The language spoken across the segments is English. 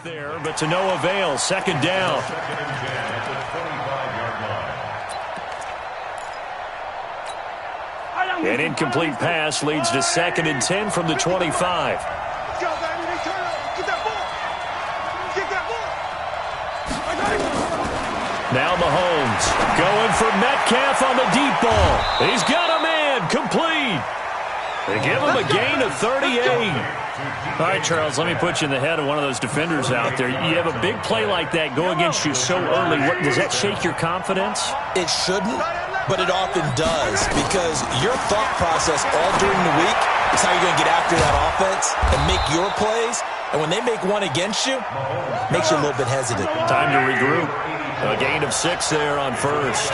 There, but to no avail. Second down. An incomplete pass leads to 2nd and 10 from the 25. Now Mahomes going for Metcalf on the deep ball. He's got a man complete. They give him a gain of 38. All right, Charles, let me put you in the head of one of those defenders out there. You have a big play like that go against you so early. Does that shake your confidence? It shouldn't, but it often does, because your thought process all during the week is how you're going to get after that offense and make your plays. And when they make one against you, it makes you a little bit hesitant. Time to regroup. A gain of 6 there on first.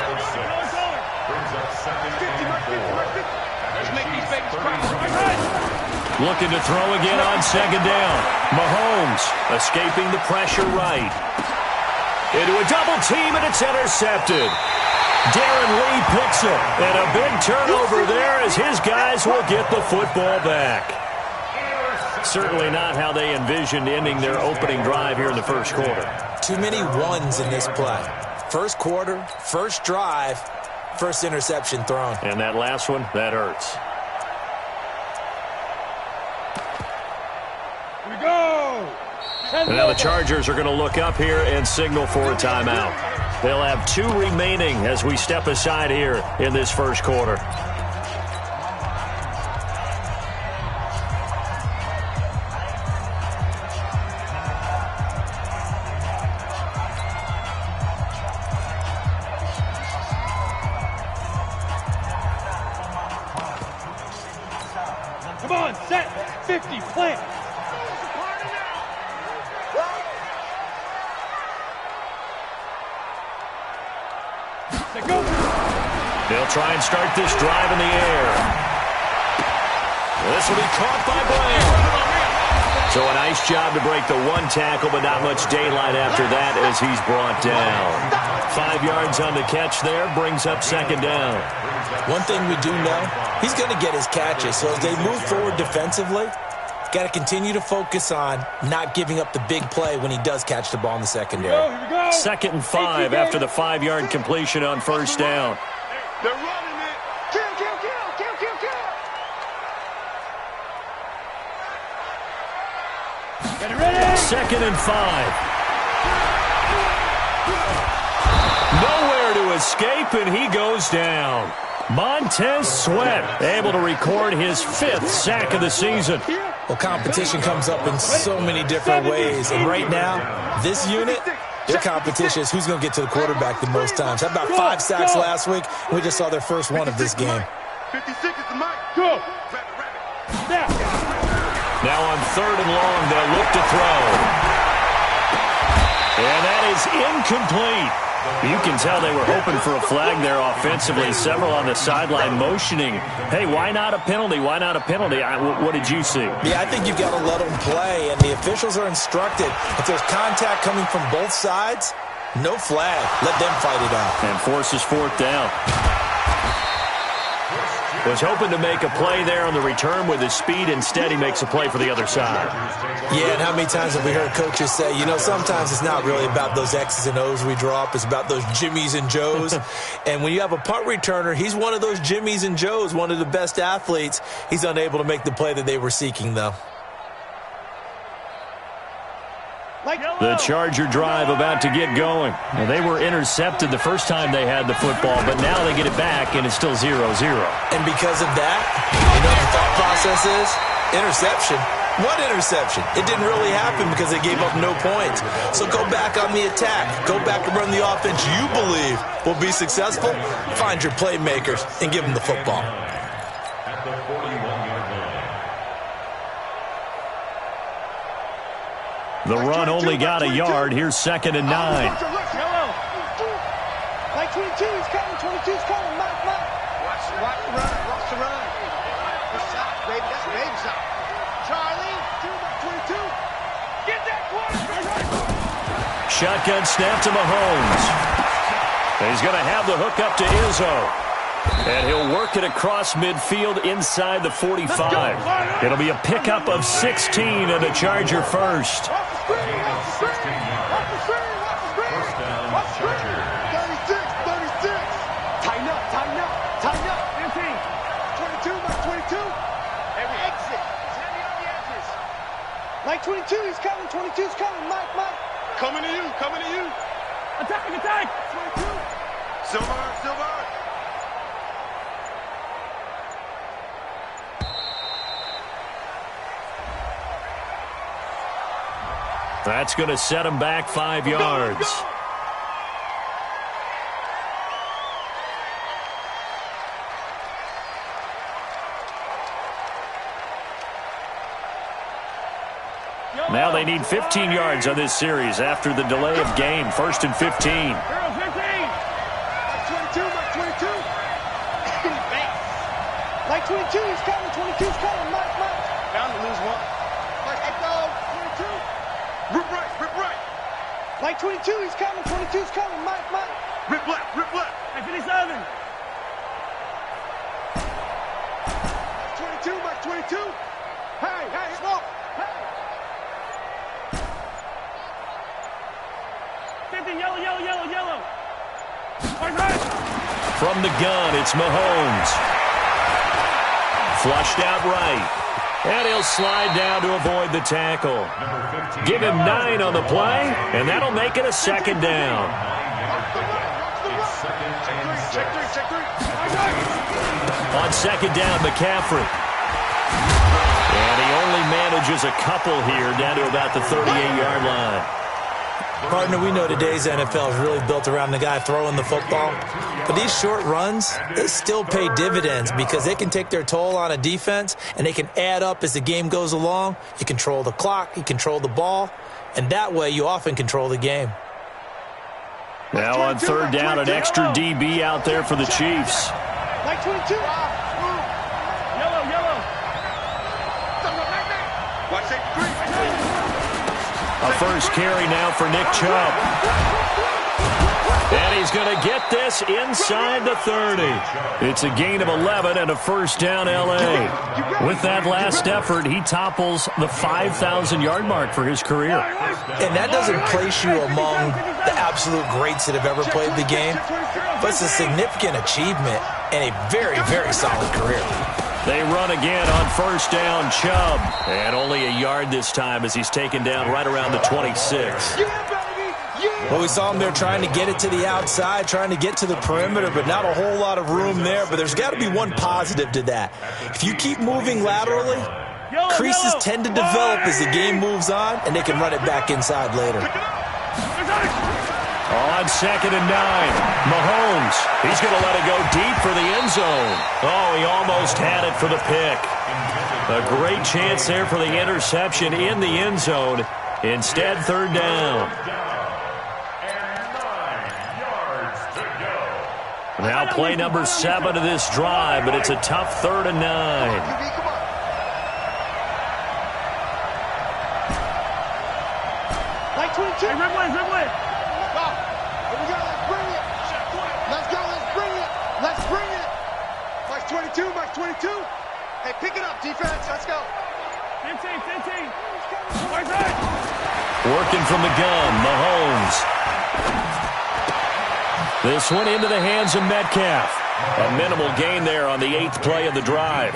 Looking to throw again on second down. Mahomes escaping the pressure right. Into a double team, and it's intercepted. Darren Lee picks it. And a big turnover there as his guys will get the football back. Certainly not how they envisioned ending their opening drive here in the first quarter. Too many ones in this play. First quarter, first drive, first interception thrown. And that last one, that hurts. And now the Chargers are going to look up here and signal for a timeout. They'll have 2 remaining as we step aside here in this first quarter. Come on, set, 50, plant. They'll try and start this drive in the air. This will be caught by Brown. So a nice job to break the 1 tackle, but not much daylight after that as he's brought down. 5 yards on the catch there, brings up second down. One thing we do know, he's going to get his catches. So as they move forward defensively, got to continue to focus on not giving up the big play when he does catch the ball in the secondary. 2nd and 5 after the 5-yard completion on first down. They're running it. Kill. 2nd and 5. Nowhere to escape, and he goes down. Montez Sweat able to record his 5th sack of the season. Well, competition comes up in so many different ways, and right now, this unit, their competition is who's going to get to the quarterback the most times. How about 5 sacks last week? We just saw their first one of this game. 56 is the mic. Go. Now on 3rd and long, they'll look to throw. And that is incomplete. You can tell they were hoping for a flag there offensively. Several on the sideline motioning, hey, why not a penalty? Why not a penalty? What did you see? Yeah, I think you've got to let them play, and the officials are instructed. If there's contact coming from both sides, no flag. Let them fight it out. And forces 4th down. Was hoping to make a play there on the return with his speed. Instead, he makes a play for the other side. Yeah, and how many times have we heard coaches say, you know, sometimes it's not really about those X's and O's we draw up. It's about those Jimmies and Joes. And when you have a punt returner, he's one of those Jimmies and Joes, one of the best athletes. He's unable to make the play that they were seeking, though. The Charger drive about to get going. Well, they were intercepted the first time they had the football, but now they get it back, and it's still 0-0. And because of that, you know what the thought process is? Interception. What interception? It didn't really happen because they gave up no points. So go back on the attack. Go back and run the offense you believe will be successful. Find your playmakers and give them the football. The run only got a yard. Here's 2nd and 9. Like 22, he's coming. 22's coming. Mike. Watch the run. Good shot, baby. That's a baby shot. Charlie, 22. Get that quarterback. Shotgun snap to Mahomes. He's going to have the hook up to Izzo. And he'll work it across midfield inside the 45. It'll be a pickup of 16 and a Charger first. Like 22, he's coming. 22's coming. Mike. Coming to you. Attack. 22. Silver. That's going to set him back 5 yards. Now they need 15 yards on this series after the delay of game. 1st and 15. Like 22. Like 22, he's coming. 22's coming. Mike. Bound to lose one. Let's go. 22. Rip right. Like 22, he's coming. 22's coming. Mike. Rip left. Hey, 57. Like 22. Hey, smoke. Hey. 50, yellow. From the gun, it's Mahomes. Flushed out right. And he'll slide down to avoid the tackle. Give him 9 on the play, and that'll make it a 2nd down. On 2nd down, McCaffrey. And he only manages a couple here down to about the 38-yard line. Partner, we know today's NFL is really built around the guy throwing the football. But these short runs, they still pay dividends because they can take their toll on a defense, and they can add up as the game goes along. You control the clock, you control the ball, and that way you often control the game. Now on 3rd down, an extra DB out there for the Chiefs. Like 22. Yellow. Watch that green. A first carry now for Nick Chubb. And he's going to get this inside the 30. It's a gain of 11 and a 1st down L.A. With that last effort, he topples the 5,000-yard mark for his career. And that doesn't place you among the absolute greats that have ever played the game, but it's a significant achievement and a very, very solid career. They run again on 1st down, Chubb. And only a yard this time as he's taken down right around the 26. Well, we saw him there trying to get it to the outside, trying to get to the perimeter, but not a whole lot of room there. But there's got to be one positive to that. If you keep moving laterally, creases tend to develop as the game moves on, and they can run it back inside later. On 2nd and 9, Mahomes. He's going to let it go deep for the end zone. Oh, he almost had it for the pick. A great chance there for the interception in the end zone. Instead, 3rd down. Now play number 7 of this drive, but it's a tough 3rd and 9. Like 22. Hey, Ridley. Let's bring it. Like 22. Hey, pick it up, defense. Let's go. 15. Working from the gun, Mahomes. This one into the hands of Metcalf. A minimal gain there on the 8th play of the drive.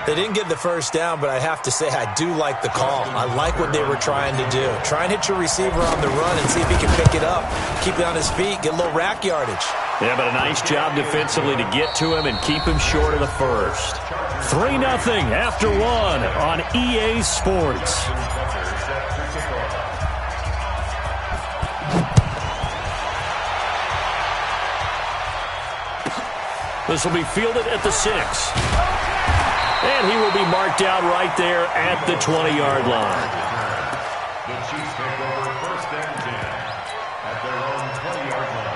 They didn't get the 1st down, but I have to say I do like the call. I like what they were trying to do. Try and hit your receiver on the run and see if he can pick it up. Keep it on his feet, get a little rack yardage. Yeah, but a nice job defensively to get to him and keep him short of the 1st. 3-0 after 1 on EA Sports. This will be fielded at the 6. And he will be marked out right there at the 20-yard line. The Chiefs take over 1st and 10 at their own 20-yard line.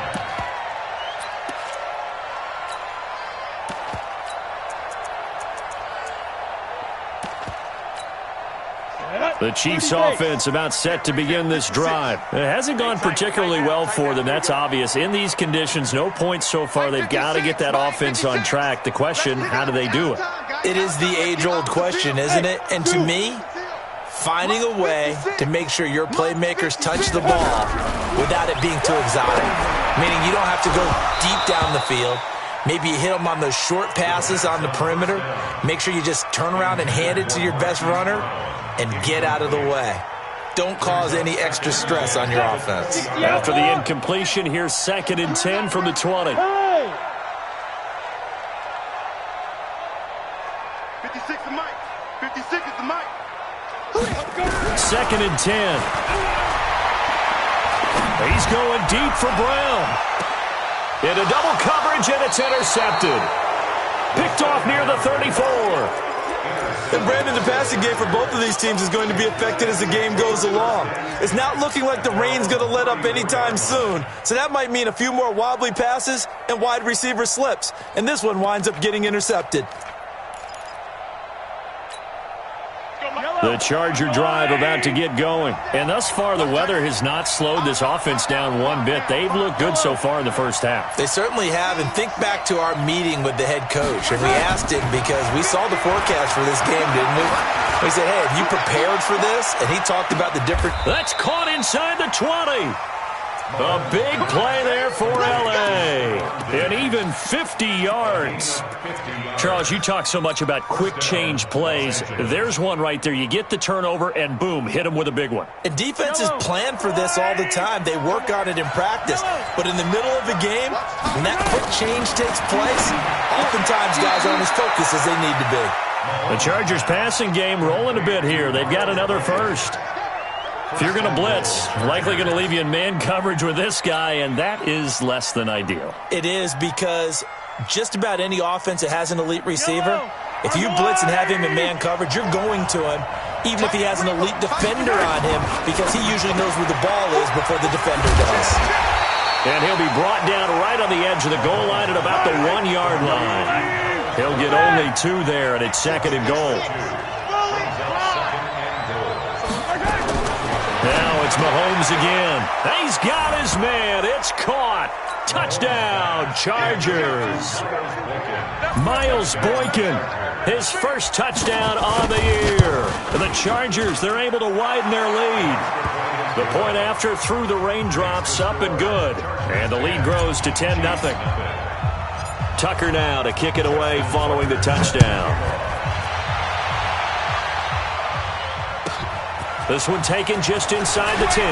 The Chiefs offense about set to begin this drive. It hasn't gone particularly well for them, that's obvious. In these conditions, no points so far. They've got to get that offense on track. The question, how do they do it? It is the age-old question, isn't it? And to me, finding a way to make sure your playmakers touch the ball without it being too exotic. Meaning you don't have to go deep down the field. Maybe you hit them on those short passes on the perimeter. Make sure you just turn around and hand it to your best runner. and get out of the way. Don't cause any extra stress on your offense. After the incompletion, here's 2nd and 10 from the 20. 56 is Mike. 56 is the Mike. 2nd and 10. He's going deep for Brown. Into double coverage, and it's intercepted. Picked off near the 34. And Brandon, the passing game for both of these teams is going to be affected as the game goes along. It's not looking like the rain's going to let up anytime soon, so that might mean a few more wobbly passes and wide receiver slips. And this one winds up getting intercepted. The Charger drive about to get going. And thus far, the weather has not slowed this offense down one bit. They've looked good so far in the first half. They certainly have. And think back to our meeting with the head coach. And we asked him because we saw the forecast for this game, didn't we? We said, hey, have you prepared for this? And he talked about the different... That's caught inside the 20. A big play there for L.A. And even 50 yards. Charles, you talk so much about quick change plays. There's one right there. You get the turnover, and boom, hit them with a big one. And defenses plan for this all the time. They work on it in practice. But in the middle of the game, when that quick change takes place, oftentimes guys aren't as focused as they need to be. The Chargers passing game rolling a bit here. They've got another first. If you're going to blitz, likely going to leave you in man coverage with this guy, and that is less than ideal. It is, because just about any offense that has an elite receiver, if you blitz and have him in man coverage, you're going to him, even if he has an elite defender on him, because he usually knows where the ball is before the defender does. And he'll be brought down right on the edge of the goal line at about the 1-yard line. He'll get only 2 there, and it's 2nd and goal. Now it's Mahomes again. He's got his man. It's caught. Touchdown, Chargers. Miles Boykin, his first touchdown on the year. The Chargers, they're able to widen their lead. The point after through the raindrops, up and good. And the lead grows to 10-0. Tucker now to kick it away following the touchdown. This one taken just inside the 10.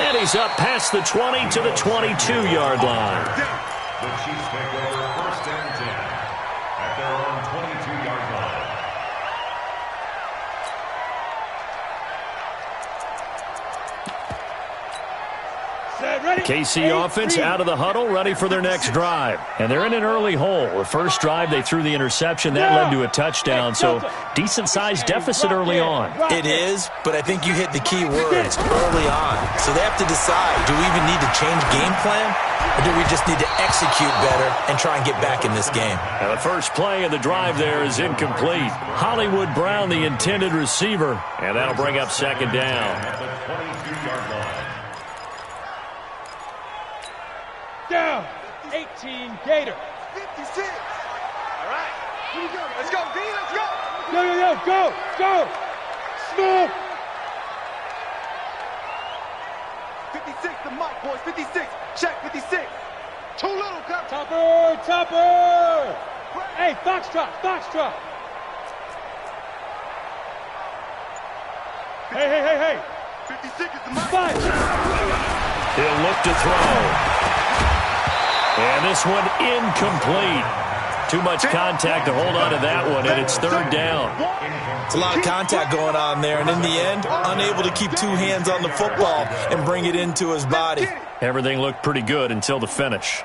And he's up past the 20 to the 22-yard line. The Chiefs take over 1st and 10 at their own 22-yard line. KC offense out of the huddle, ready for their next drive. And they're in an early hole. The first drive, they threw the interception. That led to a touchdown, so decent-sized deficit early on. It is, but I think you hit the key words, early on. So they have to decide, do we even need to change game plan, or do we just need to execute better and try and get back in this game? Now the first play of the drive there is incomplete. Hollywood Brown, the intended receiver, and that'll bring up 2nd down. At the 22-yard line. Down. 18 Gator. 56. All right. Here we go. Let's go, D. Let's go. Yo. Go. Go. Smooth. 56. The mic, boys. 56. Check. 56. Too little, come. Topper. Hey, Foxtrot. Hey. 56 is the mic. 5. He'll look to throw. And this one incomplete. Too much contact to hold on to that one, and it's 3rd down. It's a lot of contact going on there, and in the end, unable to keep 2 hands on the football and bring it into his body. Everything looked pretty good until the finish.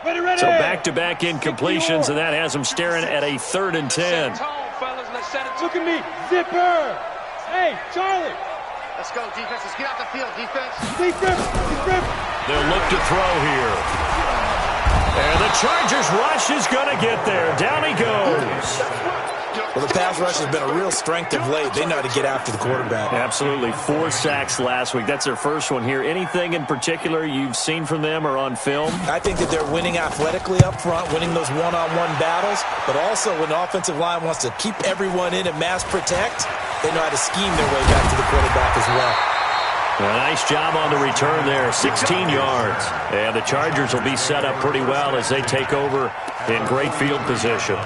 So back-to-back incompletions, and that has them staring at a 3rd and 10. Look at me, zipper. Hey, Charlie. Let's go, defense. Let's get out the field, defense. They'll look to throw here. And the Chargers rush is going to get there. Down he goes. Well, the pass rush has been a real strength of late. They know how to get after the quarterback. Absolutely. 4 sacks last week. That's their first one here. Anything in particular you've seen from them or on film? I think that they're winning athletically up front, winning those one-on-one battles, but also when the offensive line wants to keep everyone in and mass protect, they know how to scheme their way back to the quarterback as well. A nice job on the return there, 16 yards. And the Chargers will be set up pretty well as they take over in great field position.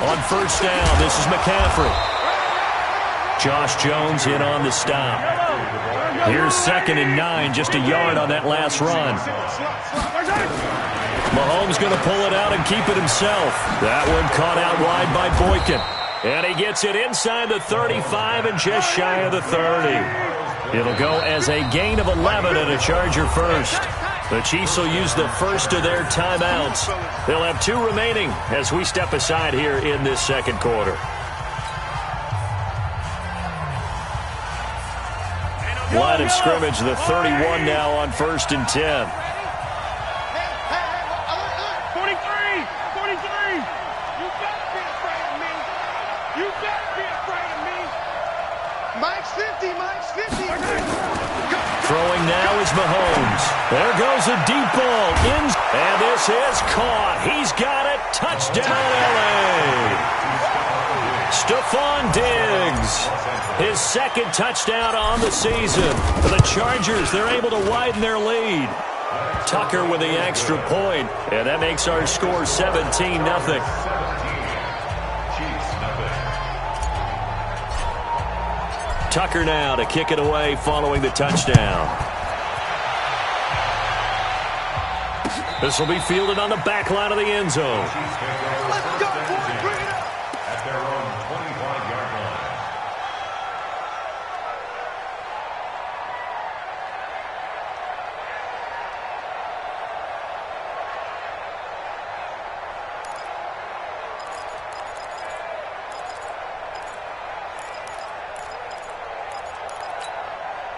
On first down, this is McCaffrey. Josh Jones in on the stop. Here's 2nd and 9, just a yard on that last run. Mahomes going to pull it out and keep it himself. That one caught out wide by Boykin. And he gets it inside the 35 and just shy of the 30. It'll go as a gain of 11 and a Charger first. The Chiefs will use the first of their timeouts. They'll have 2 remaining as we step aside here in this second quarter. Line of scrimmage, the 31 now on 1st and 10. 43. You better be afraid of me. You better be afraid of me. Mike's 50. Throwing now is Mahomes. There goes a deep ball. And this is caught. He's got it. Touchdown, L.A. Stephon Diggs. His 2nd touchdown on the season. For the Chargers, they're able to widen their lead. Tucker with the extra point. And that makes our score 17-0. Tucker now to kick it away following the touchdown. This will be fielded on the back line of the end zone. Let's go, boy. Bring it up. At their own 25-yard line.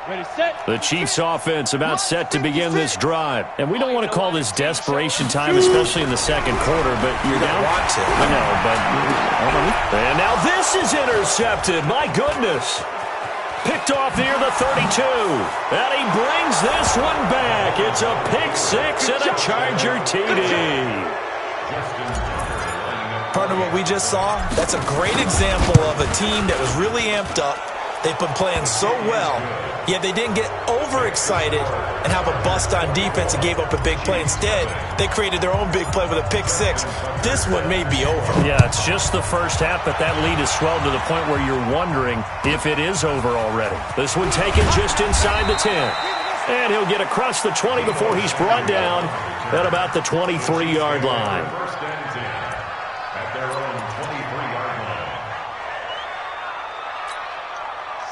Ready, set. The Chiefs offense about set to begin this drive. And we don't want to call this desperation time, especially in the second quarter, but you're down. I know, but... And now this is intercepted. My goodness. Picked off near the 32. And he brings this one back. It's a pick 6 and a Charger TD. Partner, what we just saw, that's a great example of a team that was really amped up. They've been playing so well, yet they didn't get overexcited and have a bust on defense and gave up a big play. Instead, they created their own big play with a pick 6. This one may be over. Yeah, it's just the first half, but that lead has swelled to the point where you're wondering if it is over already. This one taken just inside the 10. And he'll get across the 20 before he's brought down at about the 23-yard line. First and 10 at their own 23-yard line.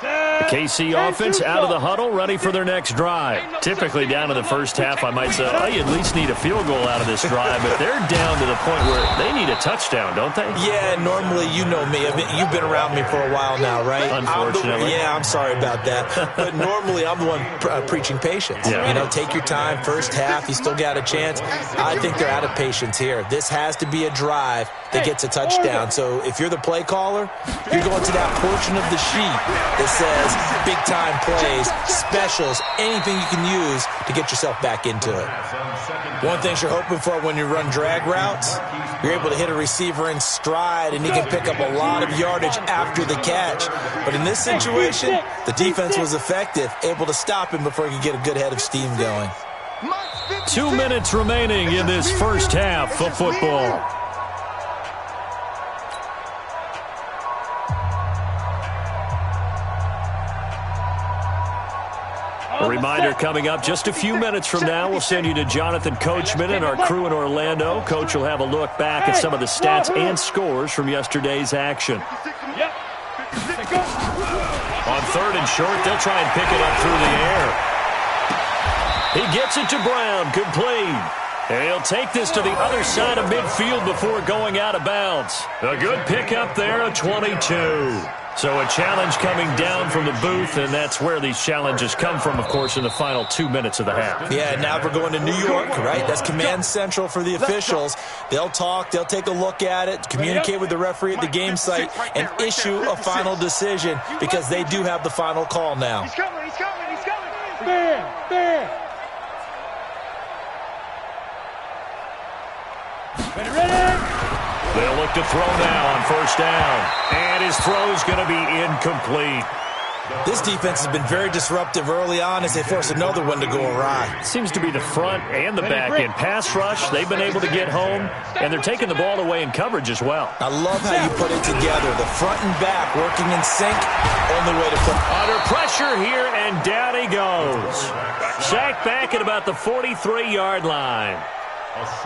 The KC offense out of the huddle, ready for their next drive. Typically down to the first half, I might say, oh, you at least need a field goal out of this drive, but they're down to the point where they need a touchdown, don't they? Yeah, normally, you know me. I mean, you've been around me for a while now, right? Unfortunately. I'm sorry about that. But normally, I'm the one preaching patience. Yeah. You know, take your time. First half, you still got a chance. I think they're out of patience here. This has to be a drive that gets a touchdown. So if you're the play caller, you're going to that portion of the sheet that says big-time plays, specials, anything you can use to get yourself back into it. One thing you're hoping for when you run drag routes, you're able to hit a receiver in stride, and he can pick up a lot of yardage after the catch. But in this situation, the defense was effective, able to stop him before he could get a good head of steam going. 2 minutes remaining in this first half of football. A reminder coming up just a few minutes from now, we'll send you to Jonathan Coachman and our crew in Orlando. Coach will have a look back at some of the stats and scores from yesterday's action. On 3rd and short, they'll try and pick it up through the air. He gets it to Brown, complete. And he'll take this to the other side of midfield before going out of bounds. A good pickup there, a 22. So a challenge coming down from the booth, and that's where these challenges come from, of course, in the final 2 minutes of the half. Yeah, now we're going to New York, right? That's command central for the officials. They'll talk, they'll take a look at it, communicate with the referee at the game site, and issue a final decision because they do have the final call now. He's coming, he's coming, he's coming. Fair. Ready? They'll look to throw now on 1st down. And his throw's going to be incomplete. This defense has been very disruptive early on as they force another one to go awry. Seems to be the front and the back end. Pass rush, they've been able to get home, and they're taking the ball away in coverage as well. I love how you put it together. The front and back working in sync. Only way to put it. Under pressure here, and down he goes. Sacked back at about the 43-yard line.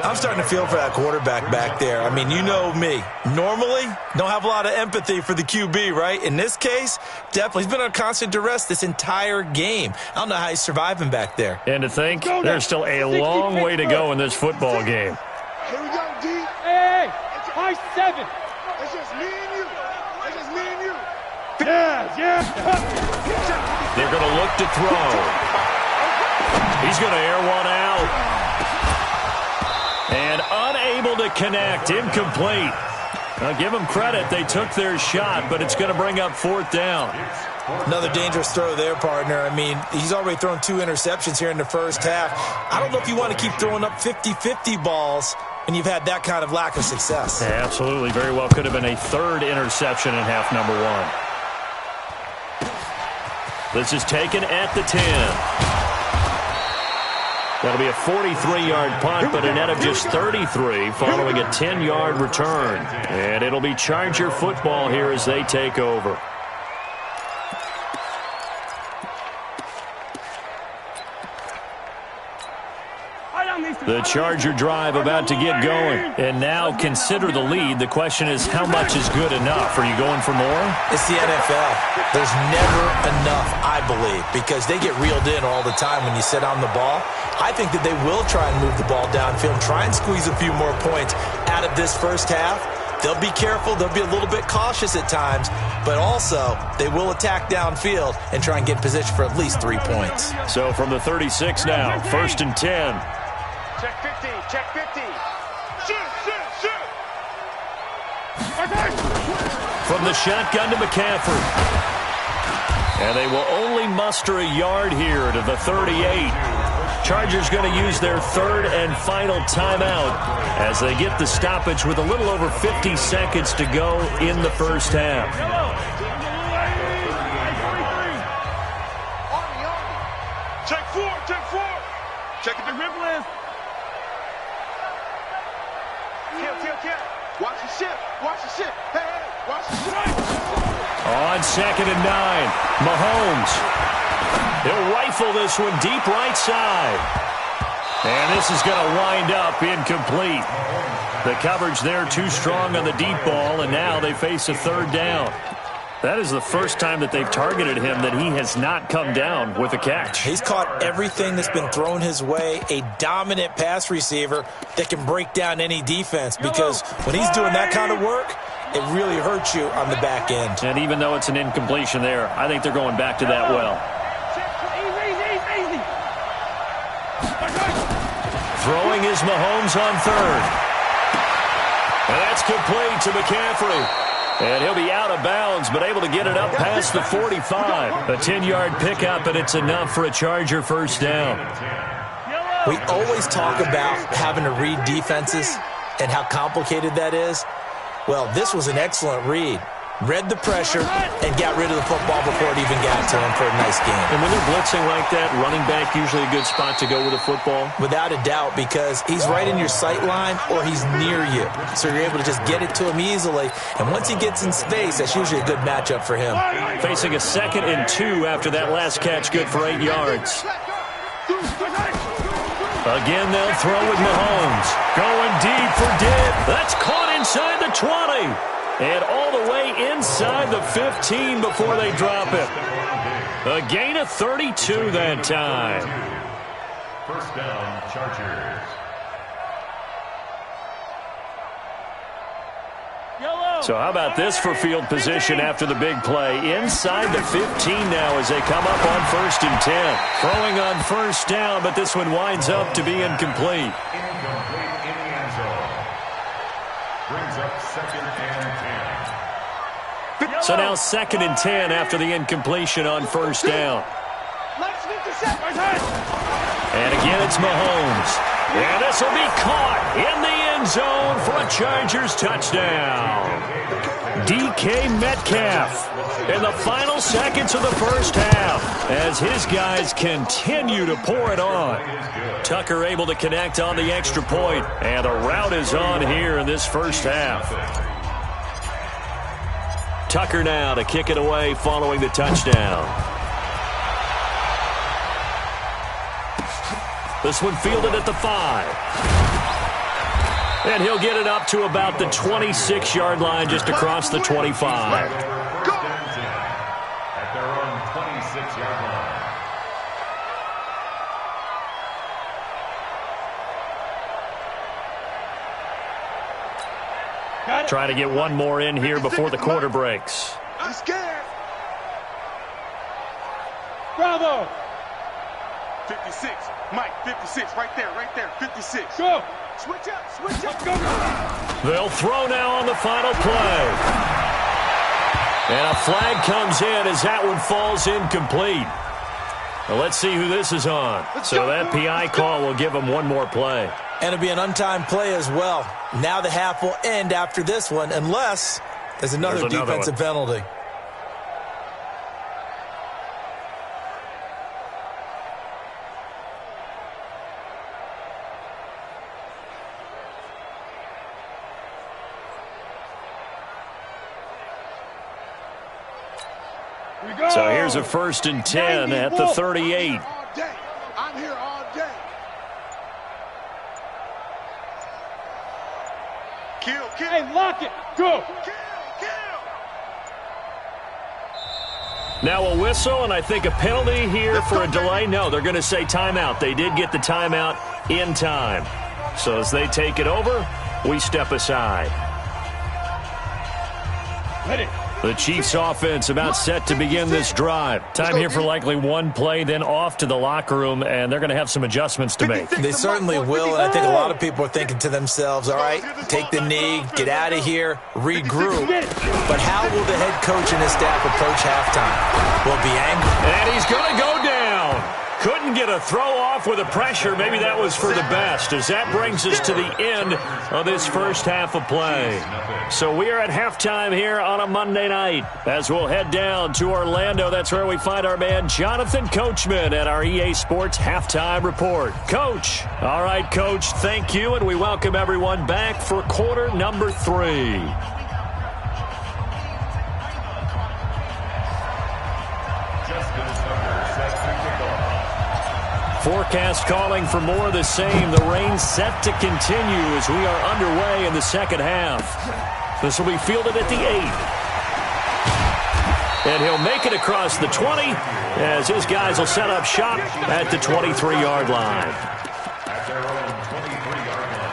I'm starting to feel for that quarterback back there. I mean, you know me. Normally, don't have a lot of empathy for the QB, right? In this case, definitely. He's been under constant duress this entire game. I don't know how he's surviving back there. And to think, there's still a long way to go in this football game. Here we go, D. Hey, high 7. It's just me and you. It's just me and you. Yeah. They're going to look to throw. He's going to air one out. And unable to connect, incomplete. Now give them credit, they took their shot, but it's going to bring up 4th down. Another dangerous throw there, partner. I mean, he's already thrown 2 interceptions here in the first half. I don't know if you want to keep throwing up 50-50 balls when you've had that kind of lack of success. Yeah, absolutely, very well could have been a 3rd interception in half number 1. This is taken at the 10. That'll be a 43-yard punt, but a net of just 33 following a 10-yard return. And it'll be Charger football here as they take over. The Charger drive about to get going. And now consider the lead. The question is, how much is good enough? Are you going for more? It's the NFL. There's never enough, I believe, because they get reeled in all the time when you sit on the ball. I think that they will try and move the ball downfield, try and squeeze a few more points out of this first half. They'll be careful. They'll be a little bit cautious at times, but also they will attack downfield and try and get in position for at least 3 points. So from the 36 now, 1st and 10. Check 50, check 50. Shoot. From the shotgun to McCaffrey. And they will only muster a yard here to the 38. Chargers going to use their 3rd and final timeout as they get the stoppage with a little over 50 seconds to go in the first half. Check 4. Check the rib list. Kill. Watch the ship. Hey, watch the ship. On 2nd and 9, Mahomes. He'll rifle this one deep right side. And this is going to wind up incomplete. The coverage there too strong on the deep ball, and now they face a 3rd down. That is the first time that they've targeted him that he has not come down with a catch. He's caught everything that's been thrown his way, a dominant pass receiver that can break down any defense, because when he's doing that kind of work, it really hurts you on the back end. And even though it's an incompletion there, I think they're going back to that well. Easy. Throwing is Mahomes on 3rd. And that's complete to McCaffrey. And he'll be out of bounds, but able to get it up past the 45. A 10-yard pickup, and it's enough for a Charger 1st down. We always talk about having to read defenses and how complicated that is. Well, this was an excellent read. read the pressure, and got rid of the football before it even got to him for a nice game. And when they're blitzing like that, running back usually a good spot to go with the football? Without a doubt, because he's right in your sight line or he's near you. So you're able to just get it to him easily. And once he gets in space, that's usually a good matchup for him. Facing a 2nd and 2 after that last catch, good for 8 yards. Again, they'll throw with Mahomes. Going deep for Dibb. That's caught inside the 20. And all the way inside the 15 before they drop it. A gain of 32 that time. First down, Chargers. So how about this for field position after the big play? Inside the 15 now as they come up on 1st and 10. Throwing on 1st down, but this one winds up to be incomplete. Incomplete in the end zone. Brings up 2nd and 10. So now 2nd and 10 after the incompletion on 1st down. And again, it's Mahomes. And this will be caught in the end zone for a Chargers touchdown. DK Metcalf in the final seconds of the first half as his guys continue to pour it on. Tucker able to connect on the extra point, and the route is on here in this first half. Tucker now to kick it away following the touchdown. This one fielded at the 5. And he'll get it up to about the 26-yard line just across the 25. First and 10 at their own 26-yard line. Trying to get one more in here before the quarter breaks. I'm scared. Bravo. 56. Mike, 56. Right there, 56. Go. Switch up. Go. They'll throw now on the final play. And a flag comes in as that one falls incomplete. Well, let's see who this is on. So that PI call will give them one more play. And it'll be an untimed play as well. Now the half will end after this one unless there's another defensive penalty. So here's a 1st and 10 at the 38. I'm here all day. Kill. Hey, lock it. Go. Kill. Now a whistle, and I think a penalty here for a delay. No, they're going to say timeout. They did get the timeout in time. So as they take it over, we step aside. Ready. The Chiefs offense about set to begin this drive. Time here for likely one play, then off to the locker room, and they're going to have some adjustments to make. They certainly will, and I think a lot of people are thinking to themselves, all right, take the knee, get out of here, regroup. But how will the head coach and his staff approach halftime? Will be angry. And he's going to go down. Couldn't get a throw off with the pressure. Maybe that was for the best, as that brings us to the end of this first half of play. So we are at halftime here on a Monday night as we'll head down to Orlando. That's where we find our man Jonathan Coachman at our EA Sports Halftime Report. Coach. All right, Coach, thank you, and we welcome everyone back for quarter number 3. Forecast calling for more of the same. The rain set to continue as we are underway in the second half. This will be fielded at the 8. And he'll make it across the 20 as his guys will set up shop at the 23-yard line. At their own 23-yard line.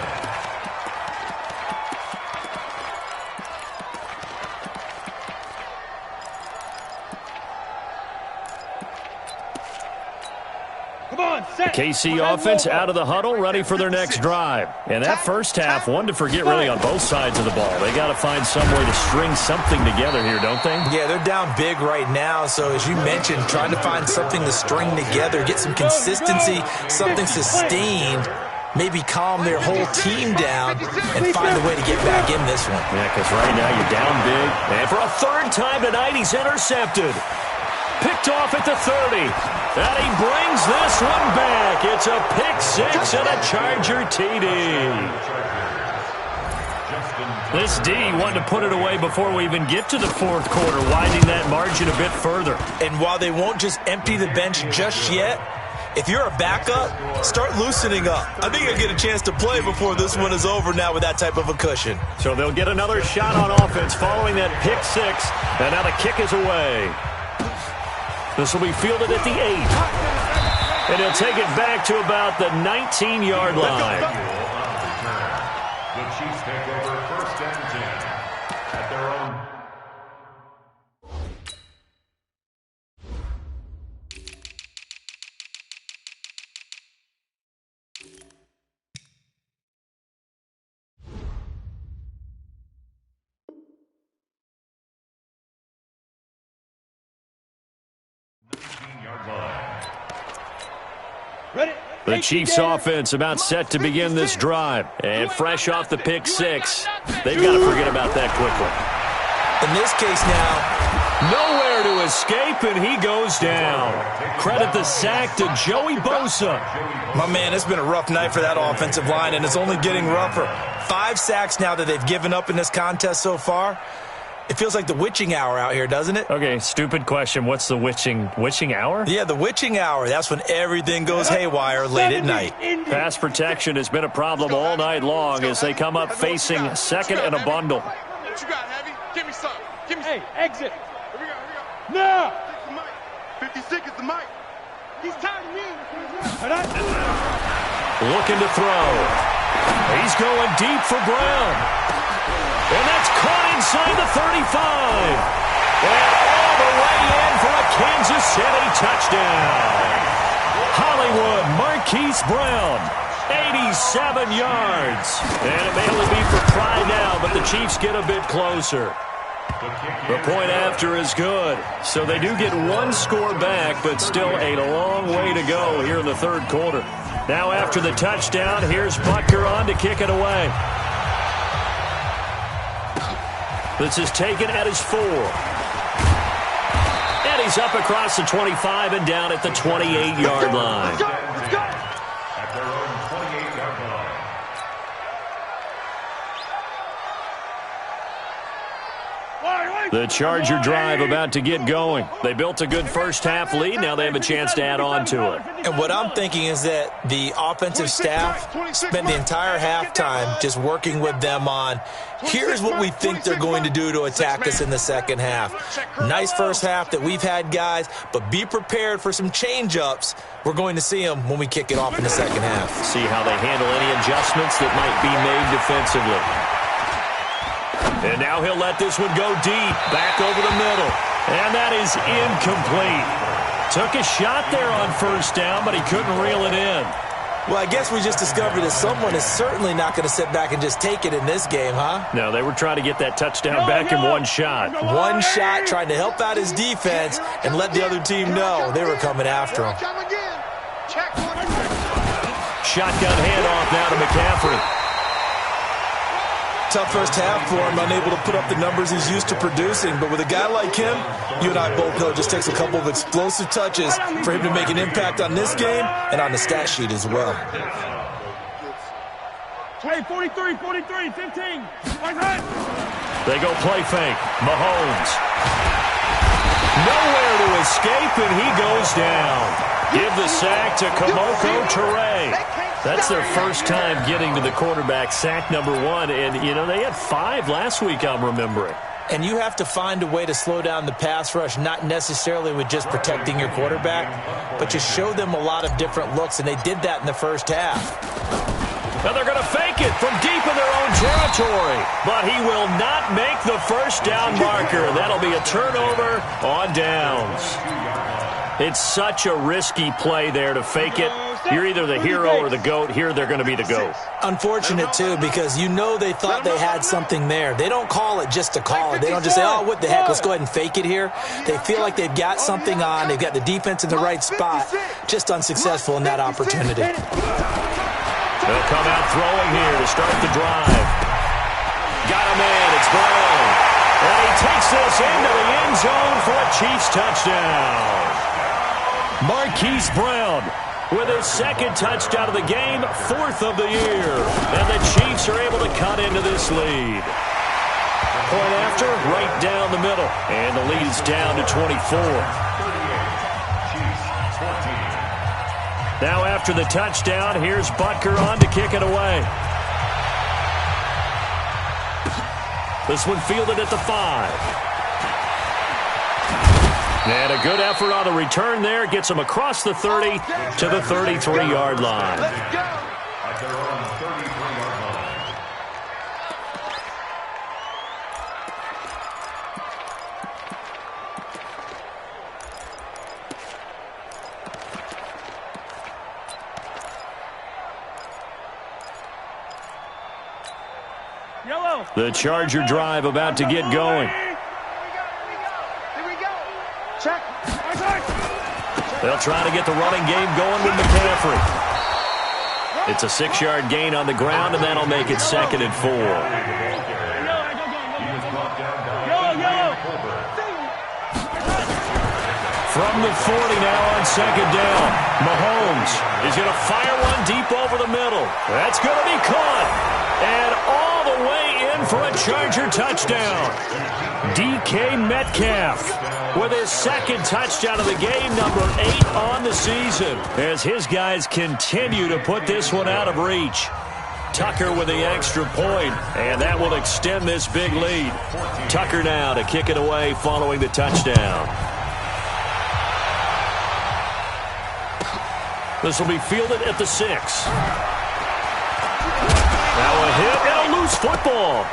KC offense out of the huddle, ready for their next drive. And that first half, one to forget really on both sides of the ball. They got to find some way to string something together here, don't they? Yeah, they're down big right now. So as you mentioned, trying to find something to string together, get some consistency, something sustained. maybe calm their whole team down and find a way to get back in this one. Yeah, because right now you're down big. And for a third time tonight, he's intercepted. Picked off at the 30. And he brings this one back. It's a pick six and a Charger TD. This D wanted to put it away before we even get to the fourth quarter, widening that margin a bit further. And while they won't just empty the bench just yet, if you're a backup, start loosening up. I think you'll get a chance to play before this one is over now with that type of a cushion. So they'll get another shot on offense following that pick six. And now the kick is away. This will be fielded at the 8. And he'll take it back to about the 19-yard line. The Chiefs take over first and 10 at their own. Ready? The Chiefs offense about set to begin this drive. And fresh off the pick six, they've got to forget about that quickly. In this case now, nowhere to escape, and he goes down. Credit the sack to Joey Bosa. my man, it's been a rough night for that offensive line, and it's only getting rougher. 5 sacks now that they've given up in this contest so far. It feels like the witching hour out here, doesn't it? Okay, stupid question. What's the witching hour? Yeah, the witching hour. That's when everything goes haywire late at night. Pass protection has been a problem all night long as they come up facing second and a bundle. What you got, Heavy? Give me some. Give me some. Hey, exit. Here we go. No. 56 is the mic. He's tired of me. Looking to throw. He's going deep for Brown. And that's caught inside the 35. And all the way in for a Kansas City touchdown. Hollywood Marquise Brown, 87 yards. And it may only be for pride now, but the Chiefs get a bit closer. The point after is good. So they do get one score back, but still a long way to go here in the third quarter. Now after the touchdown, here's Butker on to kick it away. This is taken at his 4. And he's up across the 25 and down at the 28-yard line. Let's go. Let's go. At their own 28-yard line. The Charger drive about to get going. They built a good first-half lead. Now they have a chance to add on to it. And what I'm thinking is that the offensive staff spent the entire halftime just working with them on, here's what we think they're going to do to attack us in the second half. Nice first half that we've had, guys, but be prepared for some change-ups. We're going to see them when we kick it off in the second half. See how they handle any adjustments that might be made defensively. And now he'll let this one go deep, back over the middle. And that is incomplete. Took a shot there on first down, but he couldn't reel it in. Well, I guess we just discovered that someone is certainly not going to sit back and just take it in this game, huh? No, they were trying to get that touchdown back in one shot. One shot, trying to help out his defense and let the other team know they were coming after him. Come again. Check. Shotgun handoff now to McCaffrey. Tough first half for him, unable to put up the numbers he's used to producing. But with a guy like him, you and I both know it just takes a couple of explosive touches for him to make an impact on this game and on the stat sheet as well. 20, 43, 43, 15. They go play fake. Mahomes. Nowhere to escape, and he goes down. Give the sack to Kamoko Toure. That's their first time getting to the quarterback, sack number 1. And, you know, they had 5 last week, I'm remembering. And you have to find a way to slow down the pass rush, not necessarily with just protecting your quarterback, but just show them a lot of different looks, and they did that in the first half. Now they're going to fake it from deep in their own territory. But he will not make the first down marker. That'll be a turnover on downs. It's such a risky play there to fake it. You're either the hero or the GOAT. Here they're going to be the GOAT. Unfortunate, too, because you know they thought they had something there. They don't call it just to call it. They don't just say, oh, what the heck, let's go ahead and fake it here. They feel like they've got something on. They've got the defense in the right spot. Just unsuccessful in that opportunity. They'll come out throwing here to start the drive. Got him in. It's Brown. And he takes this into the end zone for a Chiefs touchdown. Marquise Brown with his second touchdown of the game, fourth of the year. And the Chiefs are able to cut into this lead. Point after, right down the middle. And the lead is down to 24. Now after the touchdown, here's Butker on to kick it away. This one fielded at the 5. And a good effort on the return there. Gets him across the 30 to the 33-yard line. At their own 33-yard line. Yellow. The Charger drive about to get going. Here we go. Check. They'll try to get the running game going with McCaffrey. It's a 6-yard gain on the ground, and that'll make it 2nd and 4. Yellow. From the 40 now on 2nd down. Mahomes is going to fire one deep over the middle. That's going to be caught. And all the way in for a Charger touchdown. DK Metcalf with his second touchdown of the game, number 8 on the season, as his guys continue to put this one out of reach. Tucker with the extra point, and that will extend this big lead. Tucker now to kick it away following the touchdown. This will be fielded at the 6. Now a hit and a loose football.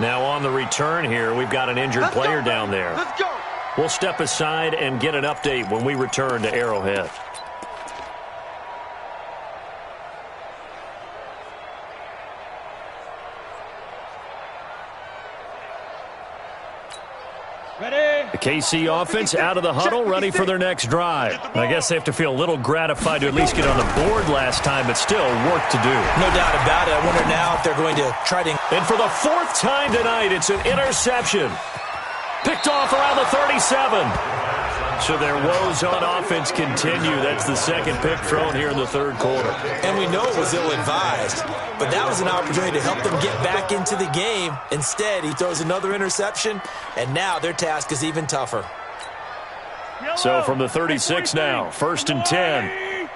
Now on the return here, we've got an injured player down there. Let's go. We'll step aside and get an update when we return to Arrowhead. Ready. The KC offense out of the huddle, ready for their next drive. I guess they have to feel a little gratified to at least get on the board last time, but still work to do. No doubt about it. I wonder now if they're going to try to... And for the 4th time tonight, it's an interception. Picked off around the 37. So their woes on offense continue. That's the second pick thrown here in the 3rd quarter. And we know it was ill-advised, but that was an opportunity to help them get back into the game. Instead, he throws another interception, and now their task is even tougher. So from the 36 now, 1st and 10.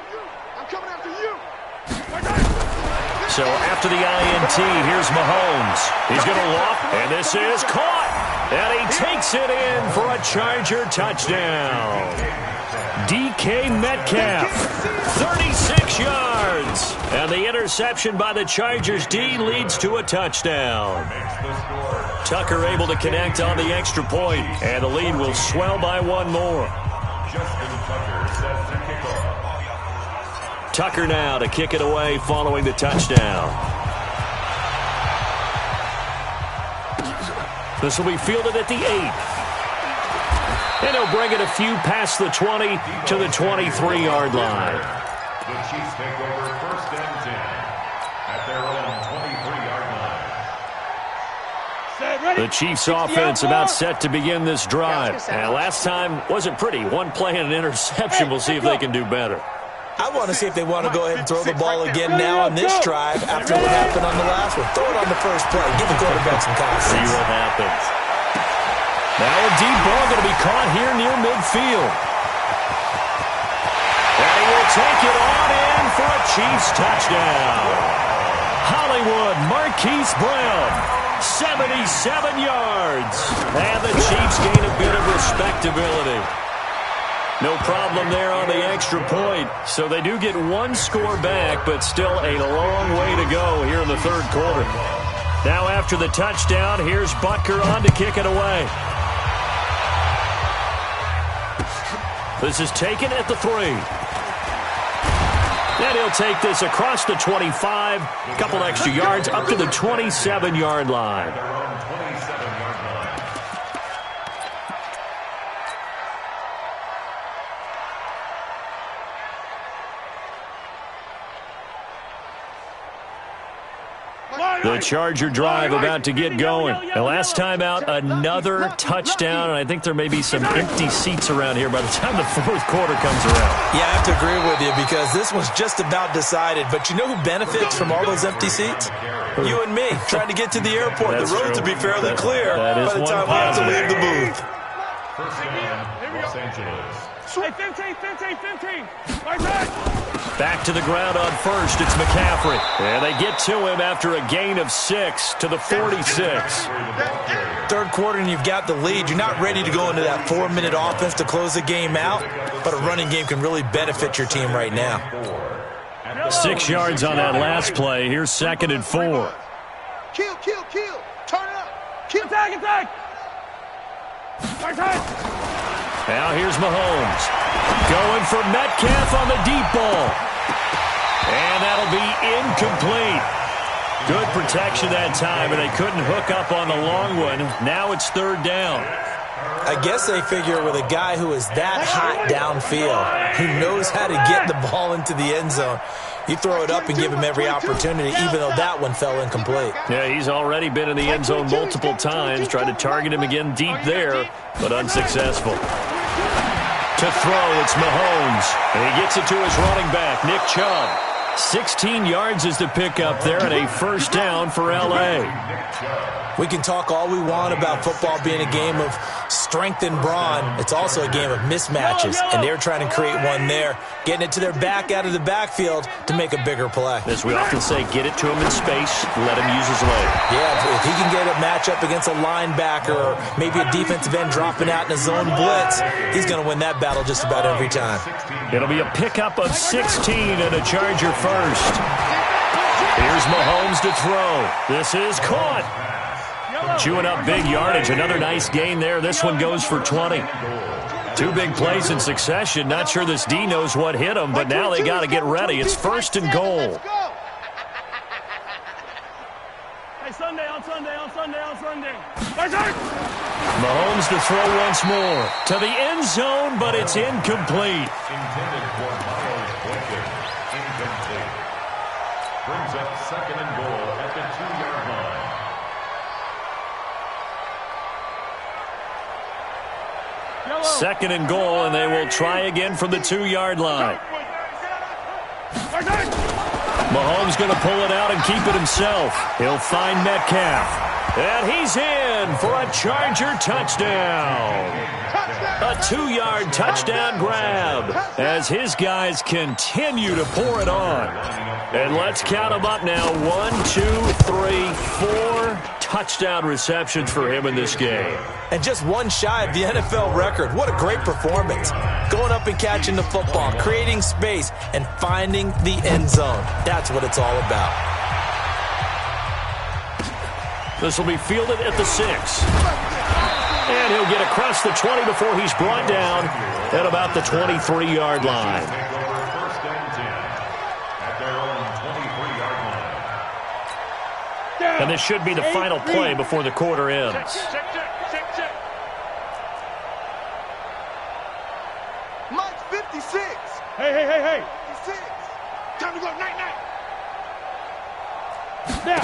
I'm coming after you. So after the INT, here's Mahomes. He's going to loft, and this is caught. And he takes it in for a Charger touchdown. DK Metcalf, 36 yards. And the interception by the Chargers D leads to a touchdown. Tucker able to connect on the extra point, and the lead will swell by one more. Tucker now to kick it away following the touchdown. This will be fielded at the 8. And he'll bring it a few past the 20 to the 23-yard line. The Chiefs take over 1st and 10 at their own 23-yard line. The Chiefs offense about set to begin this drive. And last time wasn't pretty. One play and an interception. We'll see if they can do better. I want to see if they want to go ahead and throw the ball again now on this drive after what happened on the last one. Throw it on the first play. Give the quarterback some confidence. See what happens. Now a deep ball going to be caught here near midfield. And he will take it on in for a Chiefs touchdown. Hollywood Marquise Brown, 77 yards. And the Chiefs gain a bit of respectability. No problem there on the extra point. So they do get one score back, but still a long way to go here in the 3rd quarter. Now after the touchdown, here's Butker on to kick it away. This is taken at the 3. And he'll take this across the 25, a couple extra yards up to the 27-yard line. The Charger drive about to get going. And last time out, another touchdown, and I think there may be some empty seats around here by the time the fourth quarter comes around. Yeah, I have to agree with you because this one's just about decided. But you know who benefits from all those empty seats? You and me, trying to get to the airport. The roads will be fairly clear by the time we have to leave the booth. First down, Los Angeles. Hey, 15. Right side. Back to the ground on first. It's McCaffrey. And they get to him after a gain of 6 to the 46. Third quarter and you've got the lead. You're not ready to go into that 4-minute offense to close the game out, but a running game can really benefit your team right now. 6 yards on that last play. Here's 2nd and 4. Kill. Turn it up. Kill. Attack. Right side. Now here's Mahomes. Going for Metcalf on the deep ball. And that'll be incomplete. Good protection that time, and they couldn't hook up on the long one. Now it's 3rd down. I guess they figure with a guy who is that hot downfield, who knows how to get the ball into the end zone, you throw it up and give him every opportunity, even though that one fell incomplete. Yeah, he's already been in the end zone multiple times. Tried to target him again deep there, but unsuccessful. To throw, it's Mahomes. And he gets it to his running back, Nick Chubb. 16 yards is the pickup there and a first down for L.A. We can talk all we want about football being a game of strength and brawn. It's also a game of mismatches, and they're trying to create one there, getting it to their back out of the backfield to make a bigger play. As we often say, get it to him in space, let him use his leg. Yeah, if he can get a matchup against a linebacker or maybe a defensive end dropping out in a zone blitz, he's going to win that battle just about every time. It'll be a pickup of 16 and a Charger first. Here's Mahomes to throw. This is caught. Chewing up big yardage. Another nice gain there. This one goes for 20. 2 big plays in succession. Not sure this D knows what hit him, but now they got to get ready. It's 1st and goal. Hey, Sunday. Mahomes to throw once more. To the end zone, but it's incomplete. Intended for Miles Boykin. Incomplete. Brings up 2nd and goal at the 2-yard line. Second and goal, and they will try again from the 2-yard line. Mahomes going to pull it out and keep it himself. He'll find Metcalf. And he's in for a Charger touchdown. A 2-yard touchdown grab as his guys continue to pour it on. And let's count them up now. 1, 2, 3, 4 touchdown receptions for him in this game. And just one shy of the NFL record. What a great performance. Going up and catching the football, creating space, and finding the end zone. That's what it's all about. This will be fielded at the 6. And he'll get across the 20 before he's brought down at about the 23-yard line. First and 10 at their own 23-yard line. And this should be the final play before the quarter ends. Check. Mike 56. Hey. 56. Time to go. Night. Now.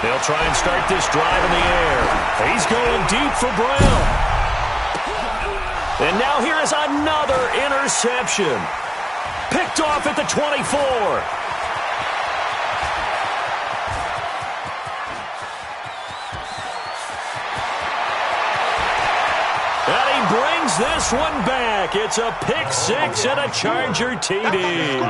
They'll try and start this drive in the air. He's going deep for Brown. And now here is another interception. Picked off at the 24. And he brings this one back. It's a pick 6 and a Charger TD.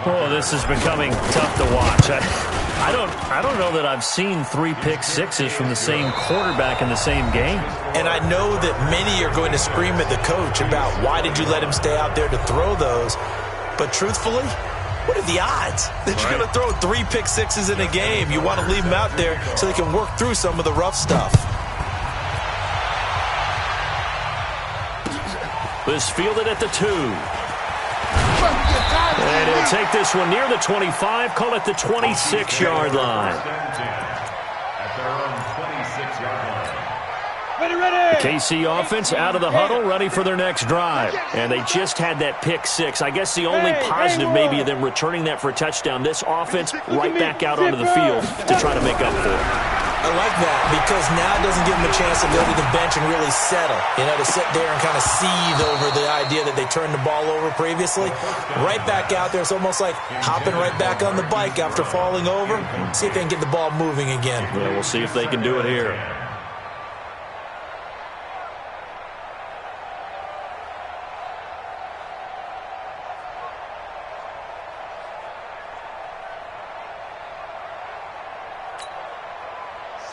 Oh, this is becoming tough to watch. I don't know that I've seen 3 pick 6s from the same quarterback in the same game. And I know that many are going to scream at the coach about why did you let him stay out there to throw those. But truthfully, what are the odds that you're going to throw 3 pick 6s in a game? You want to leave them out there so they can work through some of the rough stuff. This fielded at the 2. And he'll take this one near the 25, call it the 26-yard line. At their own 26-yard line. The KC offense out of the huddle, ready for their next drive. And they just had that pick six. I guess the only positive maybe of them returning that for a touchdown. This offense right back out onto the field to try to make up for it. I like that because now it doesn't give them a chance to go to the bench and really settle. You know, to sit there and kind of seethe over the idea that they turned the ball over previously. Right back out there. It's almost like hopping right back on the bike after falling over. See if they can get the ball moving again. Yeah, we'll see if they can do it here.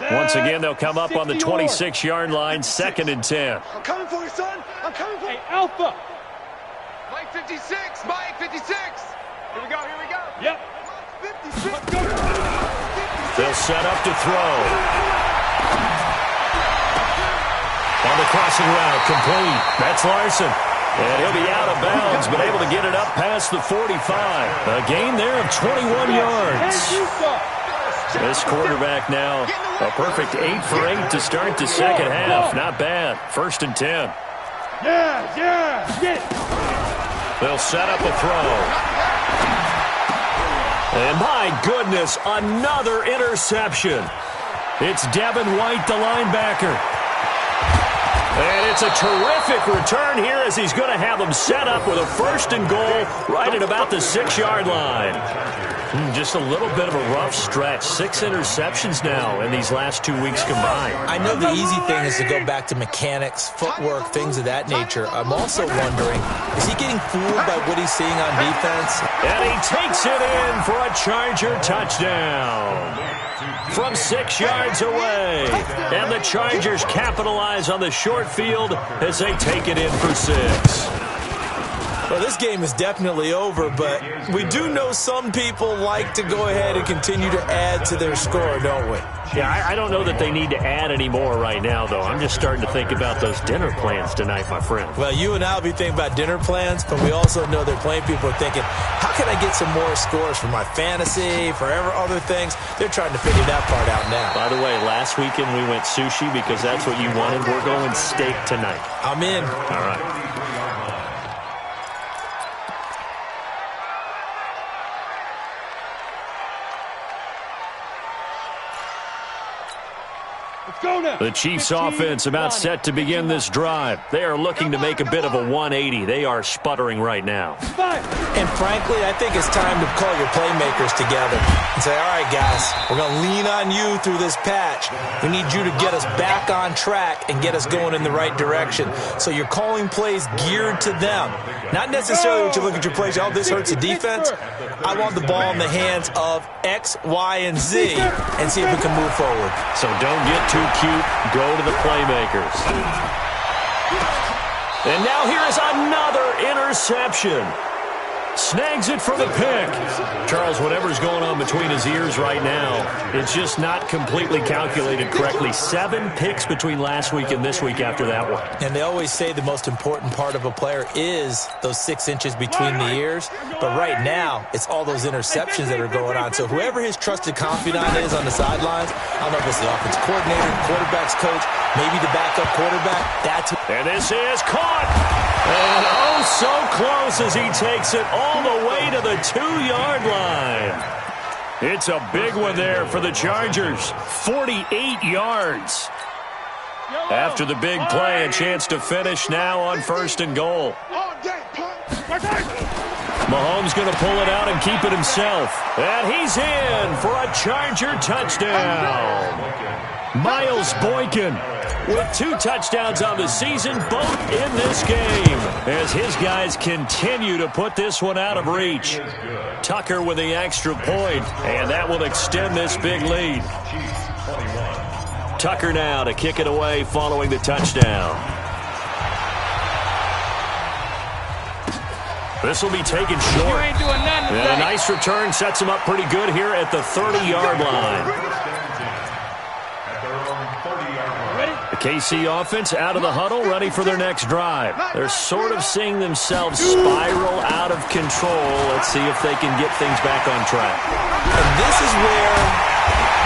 Once again, they'll come up on the 26-yard line, 2nd and 10. I'm coming for you, son. I'm coming for you. Hey, Alpha. Mike 56, Mike 56. Here we go, here we go. Yep. 56. Let's go. They'll set up to throw. On the crossing route, complete. That's Larson. And he'll be out of bounds, but able to get it up past the 45. A gain there of 21 yards. This quarterback now, a perfect 8 for 8 to start the second half. Not bad. 1st and 10. Yeah. They'll set up a throw. And my goodness, another interception. It's Devin White, the linebacker. And it's a terrific return here as he's going to have them set up with a 1st and goal right at about the 6-yard line. Just a little bit of a rough stretch. 6 interceptions now in these last 2 weeks combined. I know the easy thing is to go back to mechanics, footwork, things of that nature. I'm also wondering, is he getting fooled by what he's seeing on defense? And he takes it in for a Charger touchdown from 6 yards away. And the Chargers capitalize on the short field as they take it in for 6. Well, this game is definitely over, but we do know some people like to go ahead and continue to add to their score, don't we? Yeah, I don't know that they need to add any more right now, though. I'm just starting to think about those dinner plans tonight, my friend. Well, you and I will be thinking about dinner plans, but we also know that plenty of people are thinking, how can I get some more scores for my fantasy, for other things? They're trying to figure that part out now. By the way, last weekend we went sushi because that's what you wanted. We're going steak tonight. I'm in. All right. The Chiefs offense about set to begin this drive. They are looking to make a bit of a 180. They are sputtering right now. And frankly, I think it's time to call your playmakers together and say, all right, guys, we're going to lean on you through this patch. We need you to get us back on track and get us going in the right direction. So you're calling plays geared to them. Not necessarily when you look at your plays, oh, this hurts the defense. I want the ball in the hands of X, Y, and Z and see if we can move forward. So don't get too cute. Go to the playmakers. And now here is another interception. Snags it for the pick. Charles, whatever's going on between his ears right now, it's just not completely calculated correctly. 7 picks between last week and this week after that one. And they always say the most important part of a player is those 6 inches between the ears. But right now, it's all those interceptions that are going on. So whoever his trusted confidant is on the sidelines, I don't know if it's the offensive coordinator, quarterback's coach, maybe the backup quarterback. And this is caught. And oh, so close as he takes it all the way to the 2-yard line. It's a big one there for the Chargers. 48 yards. After the big play, a chance to finish now on 1st and goal. Mahomes going to pull it out and keep it himself. And he's in for a Charger touchdown. Miles Boykin with 2 touchdowns on the season, both in this game, as his guys continue to put this one out of reach. Tucker with the extra point, and that will extend this big lead. Tucker now to kick it away following the touchdown. This will be taken short. And a nice return sets him up pretty good here at the 30-yard line. KC offense out of the huddle, ready for their next drive. They're sort of seeing themselves spiral out of control. Let's see if they can get things back on track. And this is where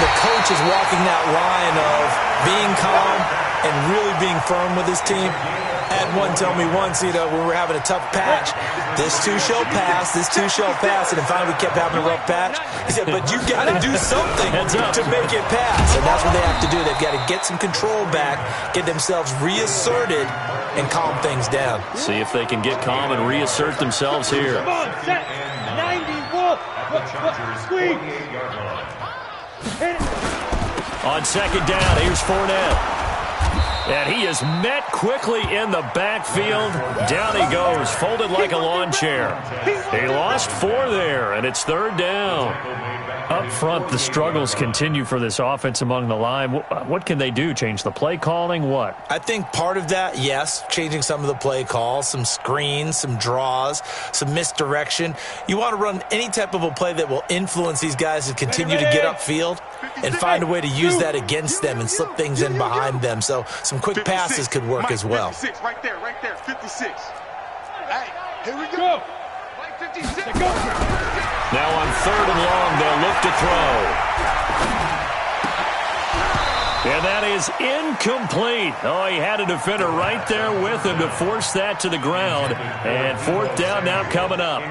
the coach is walking that line of being calm and really being firm with his team. I had one tell me once, when we were having a tough patch, this too shall pass, this too shall pass, and then finally we kept having a rough patch. He said, but you got to do something to make it pass, and that's what they have to do. They've got to get some control back, get themselves reasserted, and calm things down. See if they can get calm and reassert themselves here. Come on, set. 91. Squeeze. On second down, here's Fournette. And he is met quickly in the backfield. Down he goes, folded like a lawn chair. He lost 4 there, and it's third down. Up front, the struggles continue for this offense among the line. What can they do? Change the play calling? What? I think part of that, yes, changing some of the play calls, some screens, some draws, some misdirection. You want to run any type of a play that will influence these guys to continue to get upfield and find a way to use that against them and slip things in behind them. So some quick passes could work as well. 56, right there, 56. Hey, here we Go. Mike 56. Now on third and long, they'll look to throw. And that is incomplete. Oh, he had a defender right there with him to force that to the ground. And fourth down now coming up.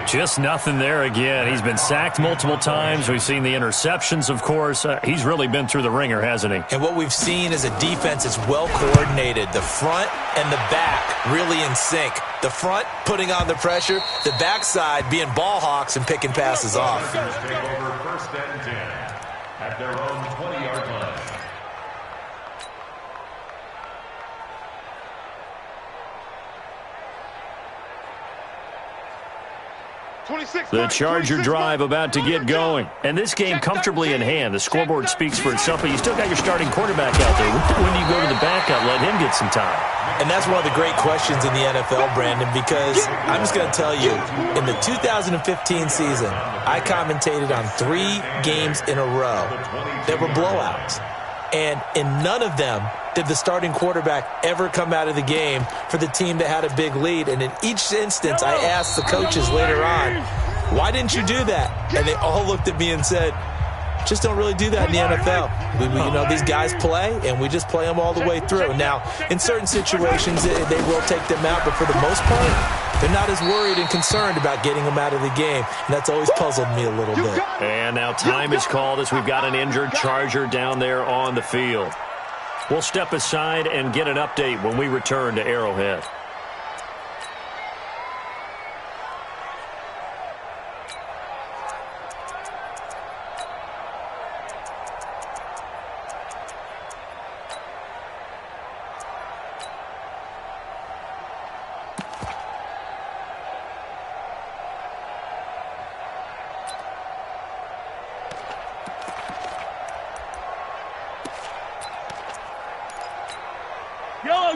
Just nothing there again. He's been sacked multiple times. We've seen the interceptions, of course. He's really been through the ringer, hasn't he? And what we've seen is a defense that's well coordinated. The front and the back really in sync. The front putting on the pressure, the backside being ball hawks and picking passes off. Take over first and 10 at their own 20-yard line. The Charger drive about to get going. And this game comfortably in hand. The scoreboard speaks for itself, but you still got your starting quarterback out there. When do you go to the backup, let him get some time? And that's one of the great questions in the NFL, Brandon, because I'm just going to tell you, in the 2015 season, I commentated on 3 games in a row that were blowouts. And in none of them did the starting quarterback ever come out of the game for the team that had a big lead. And in each instance, I asked the coaches later on, why didn't you do that? And they all looked at me and said, just don't really do that in the NFL. These guys play, and we just play them all the way through. Now, in certain situations, they will take them out, but for the most part, they're not as worried and concerned about getting them out of the game. And that's always puzzled me a little bit. And now time is called as we've got an injured Charger down there on the field. We'll step aside and get an update when we return to Arrowhead.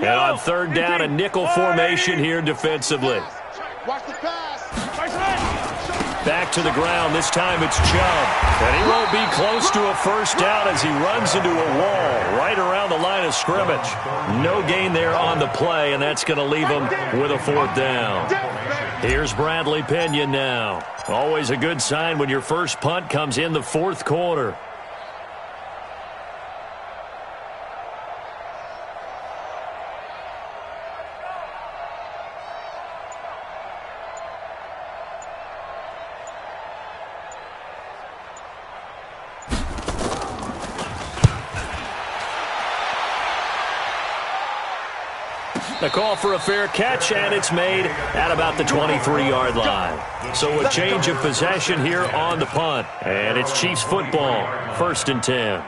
And on third down, a nickel formation here defensively. Watch the pass. Back to the ground. This time it's Chubb. And he won't be close to a first down as he runs into a wall right around the line of scrimmage. No gain there on the play, and that's going to leave him with a fourth down. Here's Bradley Pinion now. Always a good sign when your first punt comes in the fourth quarter. The call for a fair catch, and it's made at about the 23-yard line. So a change of possession here on the punt. And it's Chiefs football, 1st and 10.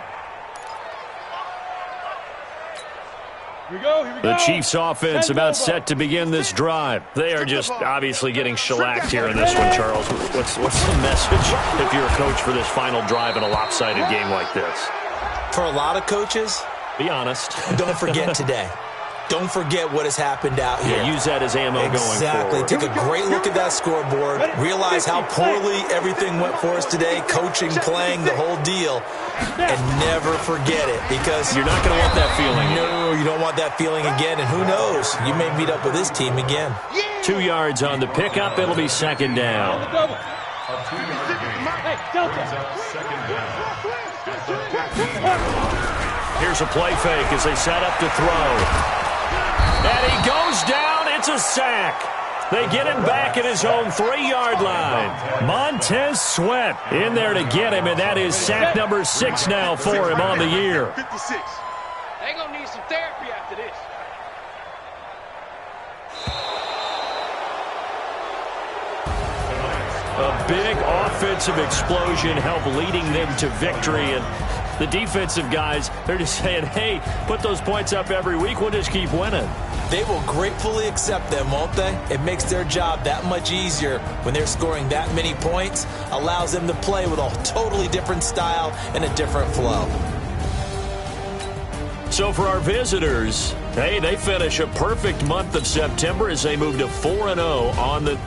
Here we go. The Chiefs offense about set to begin this drive. They are just obviously getting shellacked here in this one, Charles. What's the message if you're a coach for this final drive in a lopsided game like this? For a lot of coaches, be honest. Don't forget today. Don't forget what has happened out here. Yeah, use that as ammo going forward. Exactly. Take a great look at that scoreboard. Realize how poorly everything went for us today. Coaching, playing, the whole deal. And never forget it, because you're not going to want that feeling again. No, you don't want that feeling again. And who knows? You may meet up with this team again. 2 yards on the pickup. It'll be second down. A 2-yard gain. Hey, Delta. Brings up second down at the 15. Here's a play fake as they set up to throw. And he goes down. It's a sack. They get him back at his own 3-yard line. Montez Sweat in there to get him, and that is sack number 6 now for him on the year. 56. They gonna need some therapy after this. A big offensive explosion helped leading them to victory, and the defensive guys, they're just saying, hey, put those points up every week, we'll just keep winning. They will gratefully accept them, won't they? It makes their job that much easier when they're scoring that many points, allows them to play with a totally different style and a different flow. So for our visitors, hey, they finish a perfect month of September as they move to 4-0 on the